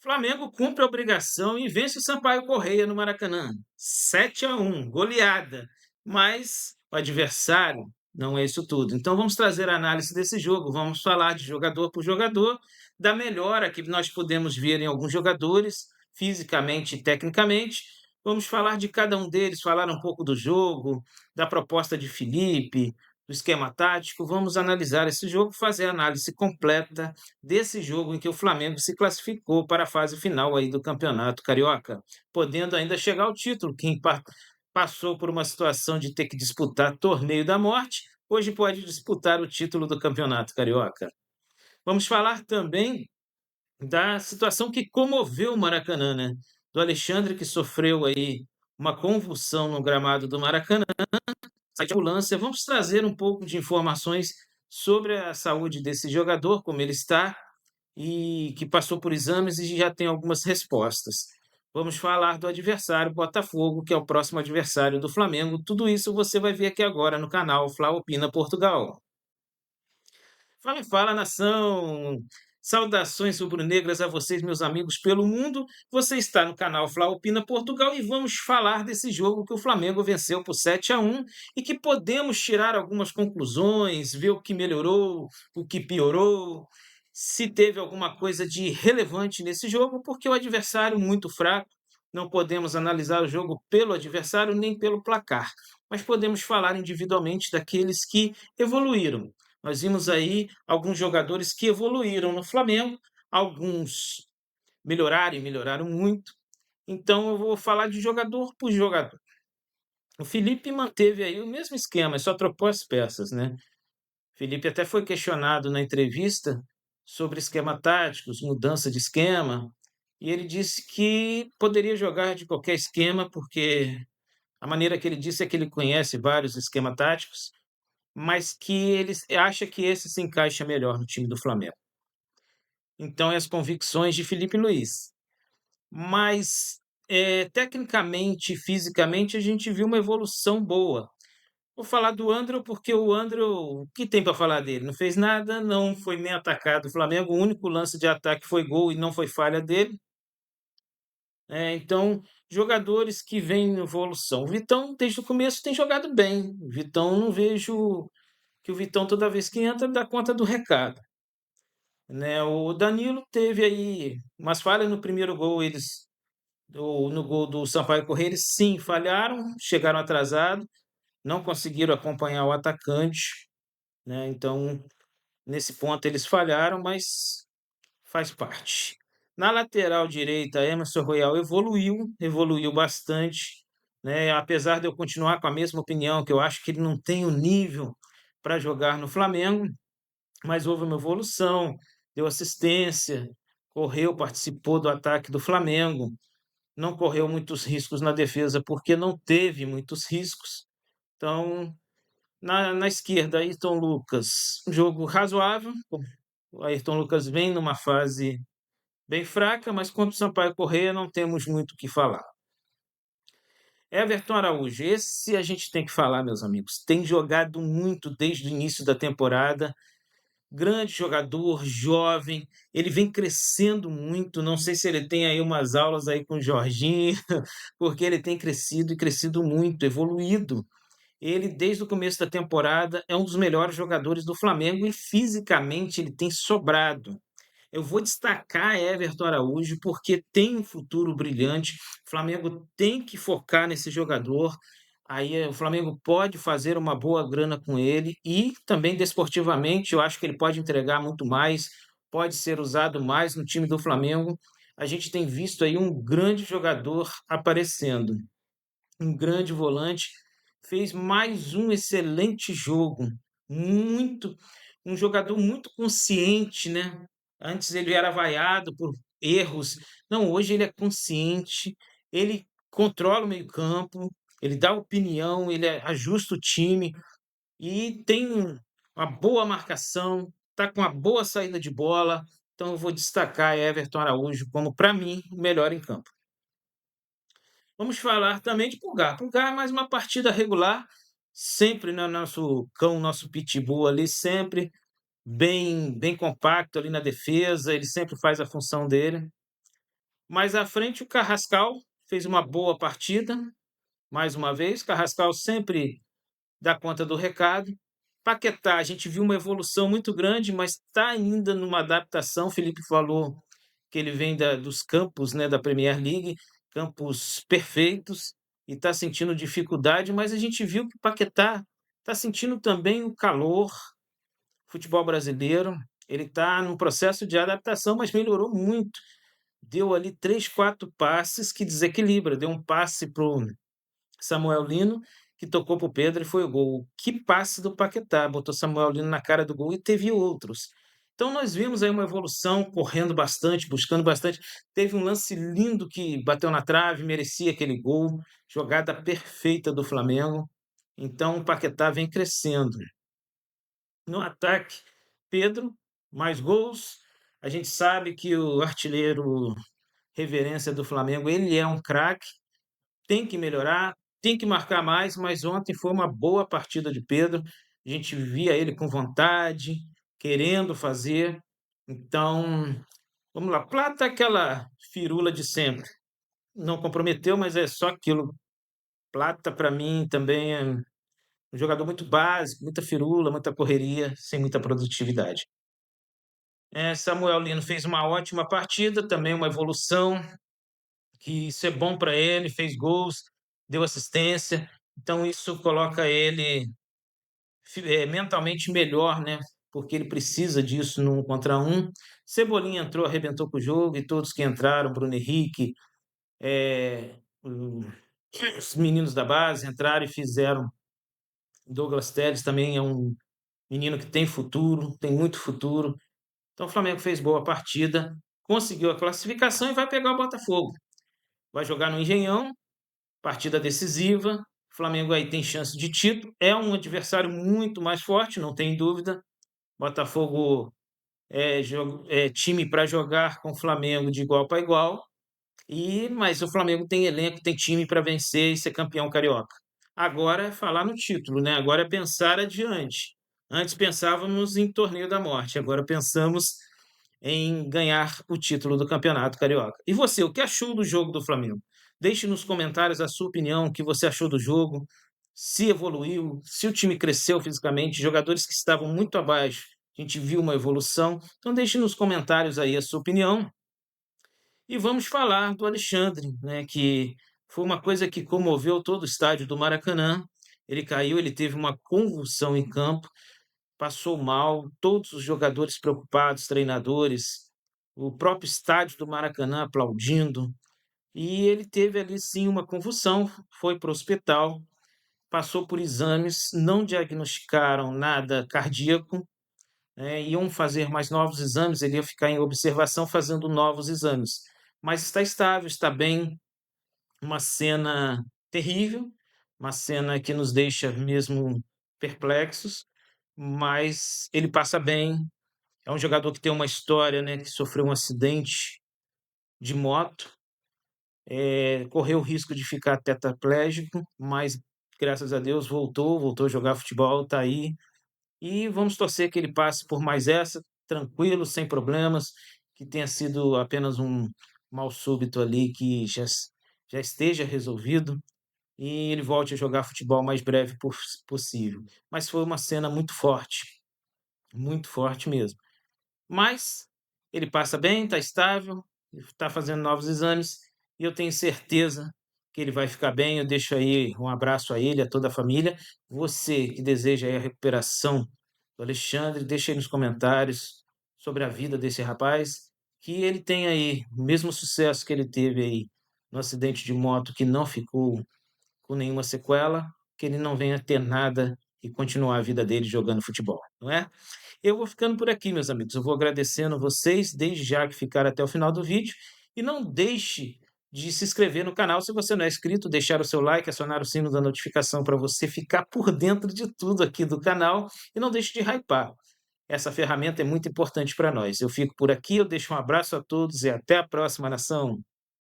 Flamengo cumpre a obrigação e vence o Sampaio Corrêa no Maracanã. 7-1, goleada. Mas o adversário não é isso tudo. Então vamos trazer a análise desse jogo, vamos falar de jogador por jogador, da melhora que nós podemos ver em alguns jogadores, fisicamente e tecnicamente. Vamos falar de cada um deles, falar um pouco do jogo, da proposta de Felipe, do esquema tático. Vamos analisar esse jogo, fazer a análise completa desse jogo em que o Flamengo se classificou para a fase final aí do Campeonato Carioca, podendo ainda chegar ao título. Quem passou por uma situação de ter que disputar torneio da morte, hoje pode disputar o título do Campeonato Carioca. Vamos falar também da situação que comoveu o Maracanã, né? Do Alexandre, que sofreu aí uma convulsão no gramado do Maracanã, de ambulância. Vamos trazer um pouco de informações sobre a saúde desse jogador, como ele está, e que passou por exames e já tem algumas respostas. Vamos falar do adversário Botafogo, que é o próximo adversário do Flamengo. Tudo isso você vai ver aqui agora no canal Fla Opina Portugal. Fala, fala, nação! Saudações rubro-negras a vocês, meus amigos pelo mundo. Você está no canal Fla Opina Portugal e vamos falar desse jogo que o Flamengo venceu por 7-1 e que podemos tirar algumas conclusões, ver o que melhorou, o que piorou, se teve alguma coisa de relevante nesse jogo, porque o adversário muito fraco. Não podemos analisar o jogo pelo adversário nem pelo placar, mas podemos falar individualmente daqueles que evoluíram. Nós vimos aí alguns jogadores que evoluíram no Flamengo, alguns melhoraram e melhoraram muito. Então eu vou falar de jogador por jogador. O Felipe manteve aí o mesmo esquema, só trocou as peças, né? O Felipe até foi questionado na entrevista sobre esquema táticos, mudança de esquema, e ele disse que poderia jogar de qualquer esquema, porque a maneira que ele disse é que ele conhece vários esquema táticos, mas que ele acha que esse se encaixa melhor no time do Flamengo. Então, é as convicções de Felipe Luiz. Mas, tecnicamente e fisicamente, a gente viu uma evolução boa. Vou falar do André porque o André, o que tem para falar dele? Não fez nada, não foi nem atacado o Flamengo, o único lance de ataque foi gol e não foi falha dele. Então, jogadores que vêm em evolução. O Vitão, desde o começo, tem jogado bem. O Vitão, não vejo que o Vitão, toda vez que entra, dá conta do recado, né? O Danilo teve aí umas falhas no primeiro gol, no gol do Sampaio Corrêa, eles sim falharam, chegaram atrasados, não conseguiram acompanhar o atacante, né? Então, nesse ponto eles falharam, mas faz parte. Na lateral direita, Emerson Royal evoluiu bastante, né? Apesar de eu continuar com a mesma opinião, que eu acho que ele não tem o nível para jogar no Flamengo, mas houve uma evolução, deu assistência, correu, participou do ataque do Flamengo, não correu muitos riscos na defesa porque não teve muitos riscos. Então, na esquerda, Ayrton Lucas, um jogo razoável. O Ayrton Lucas vem numa fase bem fraca, mas contra o Sampaio Corrêa não temos muito o que falar. Everton Araújo, esse a gente tem que falar, meus amigos. Tem jogado muito desde o início da temporada, grande jogador, jovem, ele vem crescendo muito, não sei se ele tem aí umas aulas aí com o Jorginho, porque ele tem crescido e crescido muito, evoluído. Ele, desde o começo da temporada, é um dos melhores jogadores do Flamengo e fisicamente ele tem sobrado. Eu vou destacar Everton Araújo porque tem um futuro brilhante. O Flamengo tem que focar nesse jogador. Aí o Flamengo pode fazer uma boa grana com ele e também desportivamente eu acho que ele pode entregar muito mais, pode ser usado mais no time do Flamengo. A gente tem visto aí um grande jogador aparecendo, um grande volante, fez mais um excelente jogo, muito um jogador muito consciente, né? Antes ele era vaiado por erros, não, hoje ele é consciente, ele controla o meio-campo, ele dá opinião, ele ajusta o time e tem uma boa marcação, tá com uma boa saída de bola. Então eu vou destacar Everton Araújo como, para mim, o melhor em campo. Vamos falar também de Pulgar. Pulgar é mais uma partida regular, sempre no nosso cão, nosso pitbull ali, sempre bem compacto ali na defesa, ele sempre faz a função dele. Mais à frente, o Carrascal fez uma boa partida, mais uma vez. Carrascal sempre dá conta do recado. Paquetá, a gente viu uma evolução muito grande, mas está ainda numa adaptação. O Felipe falou que ele vem dos campos, né, da Premier League, campos perfeitos, e está sentindo dificuldade, mas a gente viu que o Paquetá está sentindo também o calor, futebol brasileiro. Ele está num processo de adaptação, mas melhorou muito. Deu ali 3, 4 passes que desequilibra. Deu um passe para o Samuel Lino, que tocou para o Pedro e foi o gol. Que passe do Paquetá, botou Samuel Lino na cara do gol e teve outros. Então nós vimos aí uma evolução, correndo bastante, buscando bastante. Teve um lance lindo que bateu na trave, merecia aquele gol, jogada perfeita do Flamengo. Então o Paquetá vem crescendo. No ataque, Pedro, mais gols. A gente sabe que o artilheiro reverência do Flamengo, ele é um craque, tem que melhorar, tem que marcar mais, mas ontem foi uma boa partida de Pedro. A gente via ele com vontade, querendo fazer. Então, vamos lá. Plata é aquela firula de sempre. Não comprometeu, mas é só aquilo. Plata, para mim, também é um jogador muito básico, muita firula, muita correria, sem muita produtividade. Samuel Lino fez uma ótima partida, também uma evolução, que isso é bom para ele, fez gols, deu assistência, então isso coloca ele mentalmente melhor, né? Porque ele precisa disso no 1 contra 1. Cebolinha entrou, arrebentou com o jogo, e todos que entraram, Bruno Henrique, o- os meninos da base entraram e fizeram. Douglas Telles também é um menino que tem futuro, tem muito futuro. Então o Flamengo fez boa partida, conseguiu a classificação e vai pegar o Botafogo. Vai jogar no Engenhão, partida decisiva. O Flamengo aí tem chance de título. É um adversário muito mais forte, não tem dúvida. Botafogo é time para jogar com o Flamengo de igual para igual. Mas o Flamengo tem elenco, tem time para vencer e ser campeão carioca. Agora é falar no título, né? Agora é pensar adiante. Antes pensávamos em torneio da morte, agora pensamos em ganhar o título do Campeonato Carioca. E você, o que achou do jogo do Flamengo? Deixe nos comentários a sua opinião, o que você achou do jogo, se evoluiu, se o time cresceu fisicamente, jogadores que estavam muito abaixo, a gente viu uma evolução. Então deixe nos comentários aí a sua opinião. E vamos falar do Alexandre, né, que foi uma coisa que comoveu todo o estádio do Maracanã. Ele caiu, ele teve uma convulsão em campo, passou mal, todos os jogadores preocupados, treinadores, o próprio estádio do Maracanã aplaudindo. E ele teve ali sim uma convulsão, foi para o hospital, passou por exames, não diagnosticaram nada cardíaco, né, iam fazer mais novos exames, ele ia ficar em observação fazendo novos exames. Mas está estável, está bem, uma cena terrível, uma cena que nos deixa mesmo perplexos, mas ele passa bem. É um jogador que tem uma história, né, que sofreu um acidente de moto, correu o risco de ficar tetraplégico, mas graças a Deus voltou a jogar futebol, está aí. E vamos torcer que ele passe por mais essa, tranquilo, sem problemas, que tenha sido apenas um mal súbito ali, que já esteja resolvido e ele volte a jogar futebol o mais breve possível. Mas foi uma cena muito forte mesmo. Mas ele passa bem, está estável, está fazendo novos exames e eu tenho certeza que ele vai ficar bem. Eu deixo aí um abraço a ele, a toda a família. Você que deseja aí a recuperação do Alexandre, deixa aí nos comentários sobre a vida desse rapaz, que ele tenha aí o mesmo sucesso que ele teve aí no acidente de moto, que não ficou com nenhuma sequela, que ele não venha ter nada e continuar a vida dele jogando futebol, não é? Eu vou ficando por aqui, meus amigos. Eu vou agradecendo vocês desde já que ficaram até o final do vídeo. E não deixe de se inscrever no canal se você não é inscrito, deixar o seu like, acionar o sino da notificação para você ficar por dentro de tudo aqui do canal. E não deixe de hypar. Essa ferramenta é muito importante para nós. Eu fico por aqui, eu deixo um abraço a todos e até a próxima, nação.